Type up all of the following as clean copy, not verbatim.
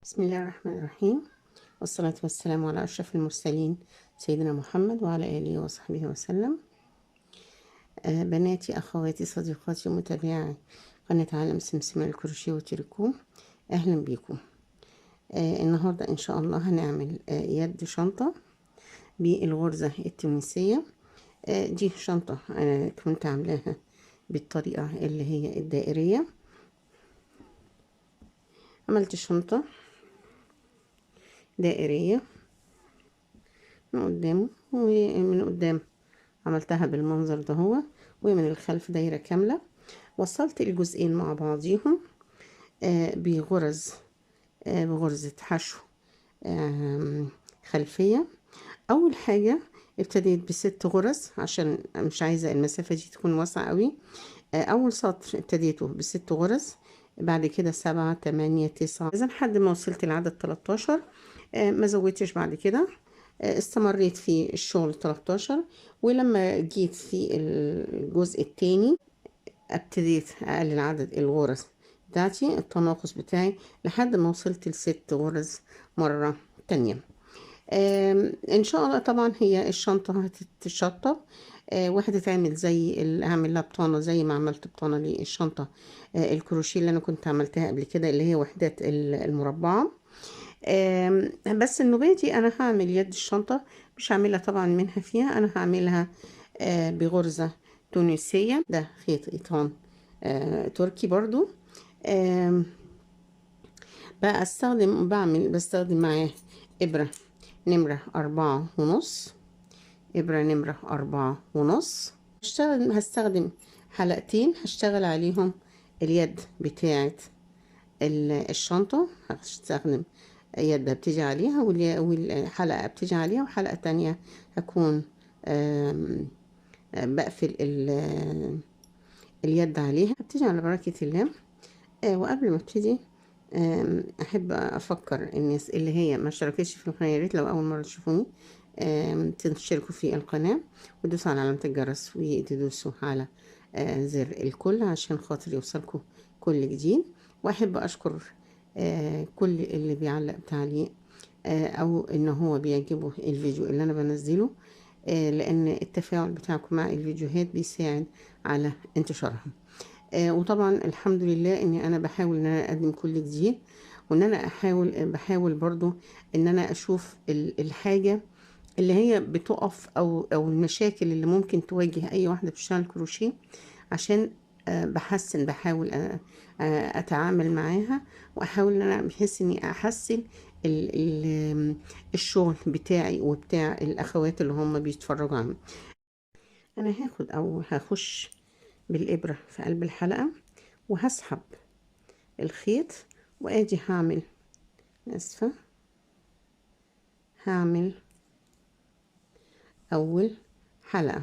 بسم الله الرحمن الرحيم، والصلاة والسلام على أشرف المرسلين سيدنا محمد وعلى آله وصحبه وسلم. بناتي أخواتي صديقاتي ومتابعي قناة عالم سمسمة الكروشيه والتريكو، أهلا بيكم. النهاردة إن شاء الله هنعمل يد شنطة بالغرزة التونسية. دي شنطة أنا كنت عاملاها بالطريقة اللي هي الدائرية. عملت شنطة دائرية من قدام، ومن قدام عملتها بالمنظر ده هو، ومن الخلف دايرة كاملة. وصلت الجزئين مع بعضيهم بغرزة حشو خلفية. أول حاجة ابتديت ب6 غرز عشان مش عايزة المسافة دي تكون واسعة قوي. أول سطر ابتديته ب6 غرز، بعد كده 7 8 9 إذا لحد ما وصلت العدد 13. ما زودتش بعد كده. استمريت في الشغل 13، ولما جيت في الجزء التاني ابتديت اقلل عدد الغرز بتاعتي، التناقص بتاعي، لحد ما وصلت ل6 غرز مرة تانية. ان شاء الله طبعا هي الشنطة هتتشطب وهتتعمل اعمل لها بطانة زي ما عملت بطانة للشنطة الكروشيه اللي انا كنت عملتها قبل كده، اللي هي وحدات المربعة. بس النوباتي انا هعمل يد الشنطة، مش هعملها طبعا منها فيها، انا هعملها بغرزة تونسية. ده خيط ايطان تركي برضو. بقى بستخدم معاه ابرة نمرة 4.5، ابرة نمرة 4.5. هستخدم حلقتين هشتغل عليهم اليد بتاعة الشنطة. هستخدم يد بتيجي عليها والحلقة بتيجي عليها، وحلقة تانية هكون بقفل اليد عليها. بتيجي على بركة الله. وقبل ما ابتدي احب افكر الناس اللي هي ما اشتركتش في القناه، يا ريت لو اول مره تشوفوني تشتركوا في القناه وتدوسوا على علامه الجرس وتدوسوا على زر الكل عشان خاطر يوصلكوا كل جديد. واحب اشكر كل اللي بيعلق تعليق او ان هو بيعجبه الفيديو اللي انا بنزله، لان التفاعل بتاعكم مع الفيديوهات بيساعد على انتشارها. وطبعا الحمد لله اني انا بحاول ان انا اقدم كل جديد، وان انا بحاول برضو ان انا اشوف الحاجة اللي هي بتقف او المشاكل اللي ممكن تواجه اي واحدة بتشتغل كروشيه، عشان بحاول اتعامل معاها، واحاول ان انا بحيث اني احسن الشغل بتاعي وبتاع الاخوات اللي هم بيتفرجوا عني. انا هاخد او هخش بالابرة في قلب الحلقة وهسحب الخيط، وادي هعمل اول حلقة.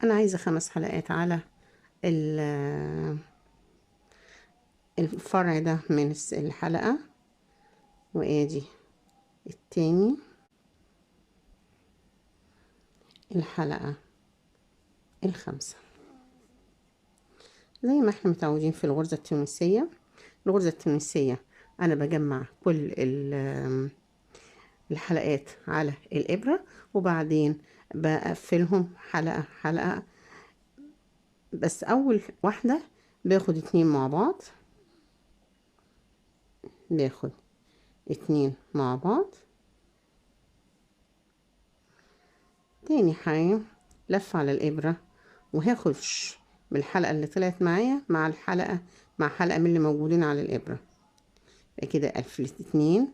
انا عايزة 5 حلقات على الفرع ده من الحلقة، وادي التاني الحلقة ال5 زي ما احنا متعودين في الغرزة التونسية. الغرزة التونسية انا بجمع كل الحلقات على الابرة، وبعدين بقفلهم حلقة حلقة. بس اول واحدة باخد 2 مع بعض، باخد 2 مع بعض. تاني حاجة لف على الابرة، وهاخد بالحلقة اللي طلعت معايا مع حلقة من اللي موجودين على الابرة. كده قفلت 2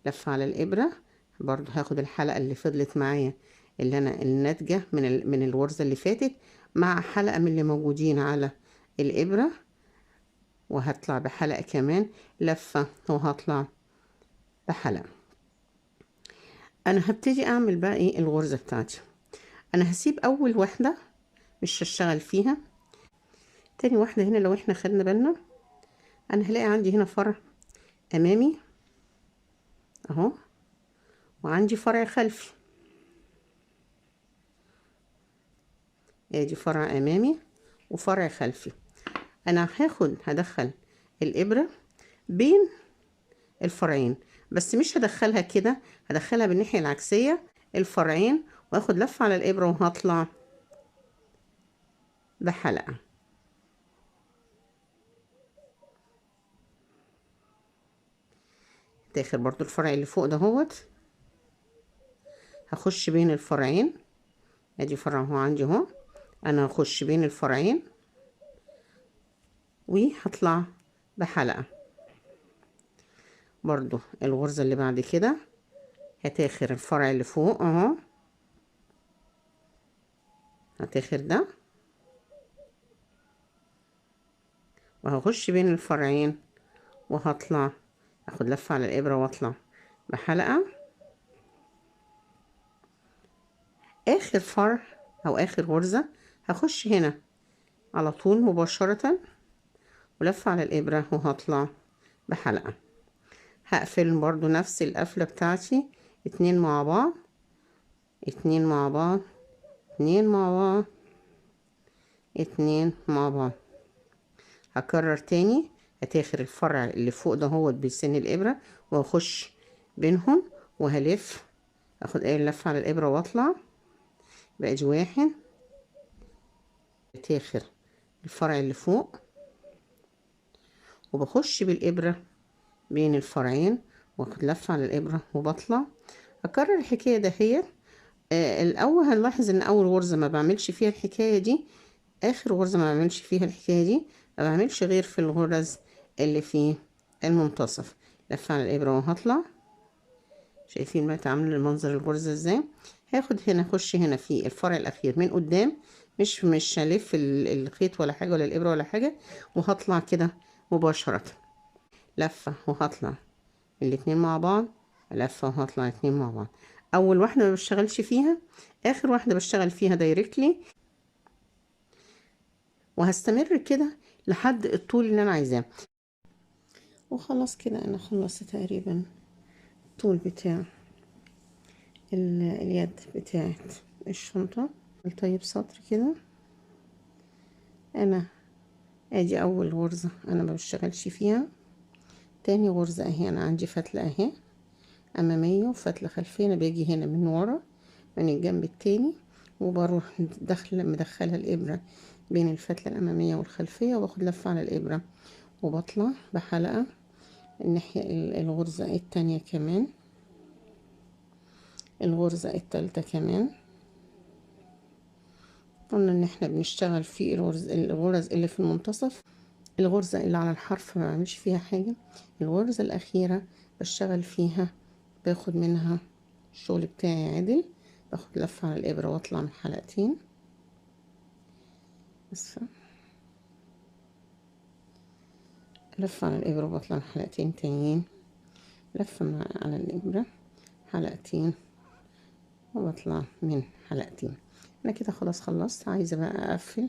لف على الابرة. برضو هاخد الحلقة اللي فضلت معايا اللي الناتجة من الغرزة اللي فاتت، مع حلقة من اللي موجودين على الابرة، وهطلع بحلقة كمان لفة، وهطلع بحلقة. انا هبتدي اعمل بقى ايه الغرزة بتاعتي. انا هسيب اول واحدة مش هشتغل فيها. تاني واحدة هنا لو احنا خدنا بالنا، انا هلاقي عندي هنا فرع امامي اهو، وعندي فرع خلفي. ادي فرع امامي وفرع خلفي. انا هدخل الابرة بين الفرعين، بس مش هدخلها كده، هدخلها بالناحية العكسية الفرعين، واخد لفة على الإبرة وهطلع بحلقة. داخل برضو الفرع اللي فوق دهوت، هخش بين الفرعين، ادي فرع اهو عندي اهو، انا هخش بين الفرعين وهطلع بحلقة. برضو الغرزة اللي بعد كده هتاخر الفرع اللي فوق اهو، هتاخر ده وهخش بين الفرعين وهطلع، اخد لفة على الابرة واطلع بحلقة. اخر فرع او اخر غرزة هخش هنا على طول مباشرة ولفة على الابرة وهطلع بحلقة. هقفل برضو نفس القفلة بتاعتي، اتنين مع بعض، اتنين مع بعض، اتنين مع بعض، اتنين مع بعض. هكرر تاني، هتاخر الفرع اللي فوق ده هو بسن الابرة واخش بينهم وهلف، اخد اي لفة على الابرة واطلع، بقى واحد. تاخر الفرع اللي فوق وبخش بالابرة بين الفرعين واخد لفة على الابرة وبطلع. اكرر الحكاية دهيت. الاول هنلاحظ ان اول غرزة ما بعملش فيها الحكاية دي، اخر غرزة ما بعملش فيها الحكاية دي، ما بعملش غير في الغرز اللي في المنتصف. لفة على الابرة وهطلع. شايفين بقى عامل المنظر الغرزة ازاي؟ هاخد هنا، اخش هنا في الفرع الاخير من قدام، مش هلف الخيط ولا حاجة ولا الابرة ولا حاجة، وهطلع كده مباشرة، لفة وهطلع الاتنين مع بعض، لفة وهطلع اتنين مع بعض. اول واحدة ما بشتغلش فيها، اخر واحدة بشتغل فيها دايركتلي، وهستمر كده لحد الطول اللي انا عايزاه. وخلاص كده انا خلصت تقريبا الطول بتاع اليد بتاعت الشنطة. طيب سطر كده، انا ادي اول غرزة انا ما بشتغلش فيها. تاني غرزة اهي، انا عندي فتلة اهي امامية وفتلة خلفية، انا باجي هنا من ورا من الجنب التاني وبروح مدخلة الابرة بين الفتلة الامامية والخلفية واخد لفة على الابرة وبطلع بحلقة. الناحية الغرزة التانية كمان، الغرزة التالتة كمان. قلنا ان احنا بنشتغل في الغرز اللي في المنتصف. الغرزة اللي على الحرف ما بعملش فيها حاجة، الغرزة الأخيرة بشتغل فيها، باخد منها الشغل بتاعي عدل، باخد لفة على الإبرة واطلع من حلقتين، اسفة، لفة على الإبرة وبطلع من حلقتين تانيين، لفة على الإبرة حلقتين وبطلع من حلقتين. أنا كده خلاص خلصت. عايزة بقى أقفل،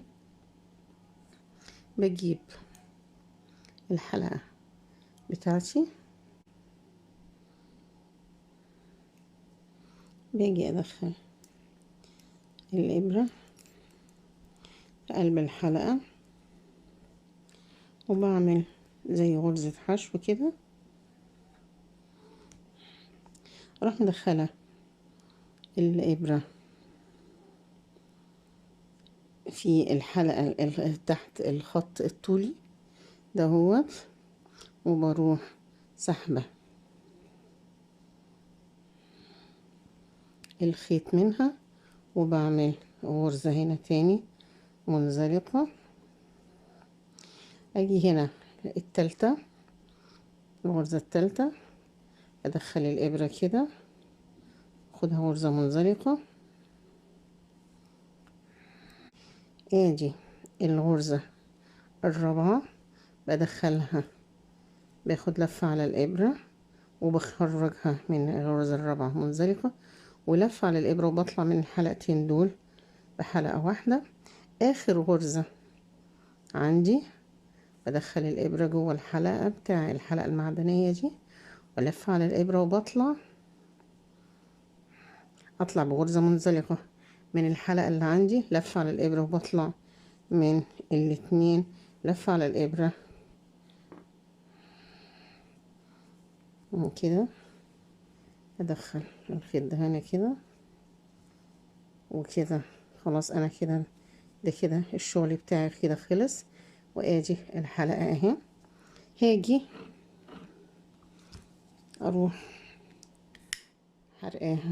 بجيب الحلقة بتاعتي، باجي أدخل الإبرة في قلب الحلقة وبعمل زي غرزة حشو كده، اروح مدخلة الإبرة في الحلقة تحت الخط الطولي دهوت، وبروح سحبة الخيط منها وبعمل غرزة هنا تاني منزلقة. اجي هنا التالتة، الغرزة التالتة، ادخل الابرة كده، اخدها غرزة منزلقة. ادي الغرزة الرابعة، بدخلها، باخد لفة على الابرة وبخرجها من الغرزة الرابعة منزلقة ولفة على الابرة وبطلع من الحلقتين دول بحلقة واحدة. اخر غرزة عندي بدخل الابرة جوه الحلقة بتاع الحلقة المعدنية دي ولف على الابرة وبطلع، اطلع بغرزة منزلقة من الحلقة اللي عندي، لف على الابرة وبطلع من الاتنين، لف على الابرة كده ادخل الخيط ده هنا كده وكده. خلاص انا كده، ده كده الشغل بتاعي كده خلص. وادي الحلقة اهي. هاجي اروح حرقاها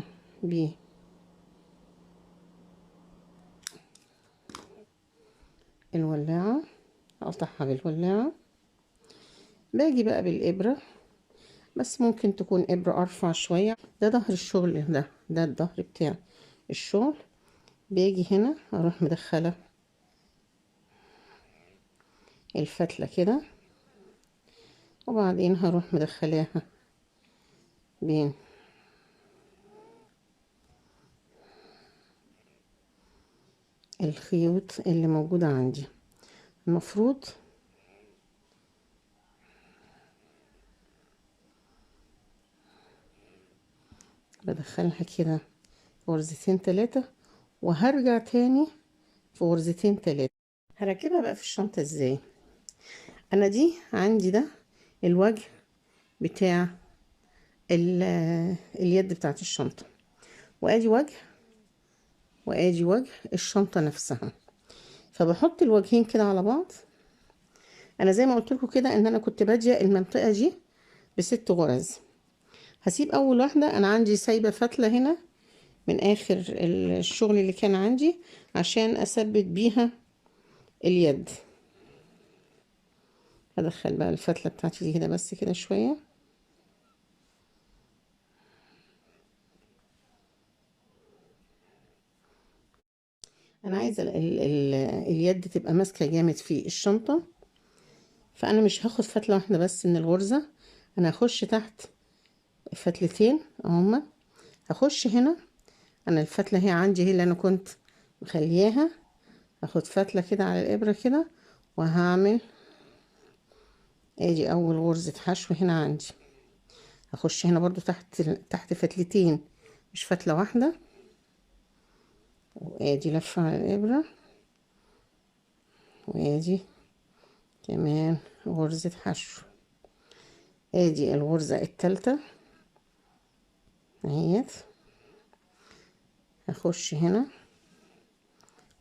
بالولاعة، اقطعها بالولاعة. باجي بقى بالابرة، بس ممكن تكون ابرة ارفع شوية. ده ظهر الشغل، ده الظهر بتاع الشغل. باجي هنا اروح مدخلة الفتلة كده، وبعدين هروح مدخلاها بين الخيوط اللي موجودة عندي. المفروض بدخلها كده غرزتين تلاتة، وهرجع تاني في غرزتين تلاتة. هركبها بقى في الشنطة ازاي؟ انا دي عندي ده الوجه بتاع اليد بتاعت الشنطة، وادي وجه وادي وجه الشنطة نفسها. فبحط الوجهين كده على بعض. انا زي ما قلت لكم كده ان انا كنت بادية المنطقة دي ب6 غرز. هسيب اول واحدة، انا عندي سايبة فتلة هنا من اخر الشغل اللي كان عندي عشان اثبت بيها اليد. هدخل بقى الفتلة بتاعتي دي كده بس كده شوية. انا عايزة ال اليد تبقى ماسكة جامد في الشنطة، فانا مش هاخد فتلة واحدة بس من الغرزة. انا هخش تحت فتلتين اهما. هخش هنا، انا الفتلة هي عندي، هي اللي انا كنت مخلياها. هاخد فتلة كده على الابرة كده، وهعمل ادي اول غرزة حشو هنا عندي. هخش هنا برضو تحت فتلتين، مش فتلة واحدة. وادي لفة على الابرة، وادي كمان غرزة حشو. ادي الغرزة التالتة اهيت. هخش هنا،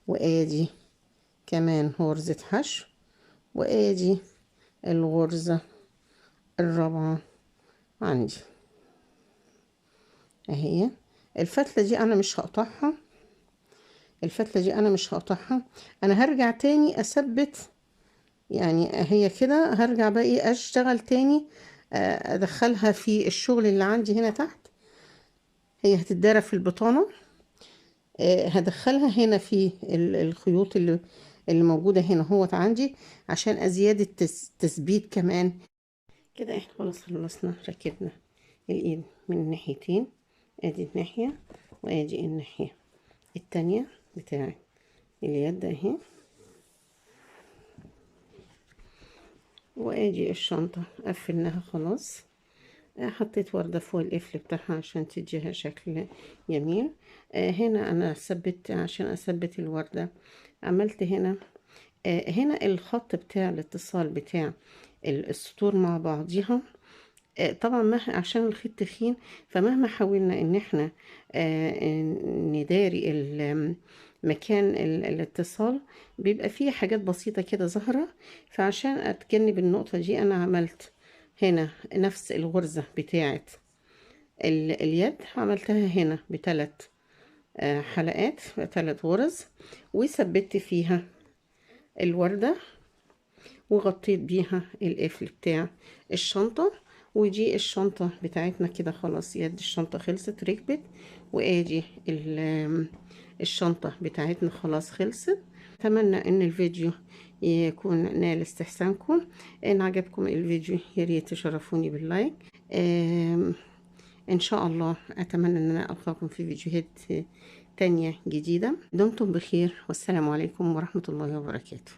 وادي كمان غرزة حشو، وادي الغرزة الرابعة عندي اهي. الفتلة دي انا مش هقطعها، الفتلة دي انا مش هقطعها. انا هرجع تاني اثبت، يعني هي كده هرجع بقى ايه اشتغل تاني، ادخلها في الشغل اللي عندي هنا تحت. هي هتتدارى في البطانة. هدخلها هنا في الخيوط اللي موجودة هنا هوت عندي، عشان زيادة تثبيت كمان. كده احنا خلاص خلصنا، ركبنا الايد من الناحيتين. ادي الناحية وادي الناحية التانية بتاعت اليد اهي. وادي الشنطة قفلناها خلاص. حطيت وردة فوق القفل بتاعها عشان تديها شكل جميل. هنا انا ثبت، عشان اثبت الوردة عملت هنا هنا الخط بتاع الاتصال بتاع السطور مع بعضيها. طبعا مهما عشان الخيط تخين، فمهما حاولنا ان احنا نداري مكان الاتصال، بيبقى فيه حاجات بسيطة كده ظاهرة. فعشان اتجنب النقطة دي انا عملت هنا نفس الغرزة بتاعة اليد، عملتها هنا ب3 حلقات، 3 غرز، وثبت فيها الوردة، وغطيت بيها القفل بتاع الشنطة. ودي الشنطة بتاعتنا كده خلاص، يد الشنطة خلصت ركبت. وادي الشنطة بتاعتنا خلاص خلصت. اتمنى ان الفيديو يكون نال استحسانكم. ان عجبكم الفيديو ياريت تشرفوني باللايك. ان شاء الله اتمنى ان انا القاكم في فيديوهات تانية جديدة. دمتم بخير، والسلام عليكم ورحمة الله وبركاته.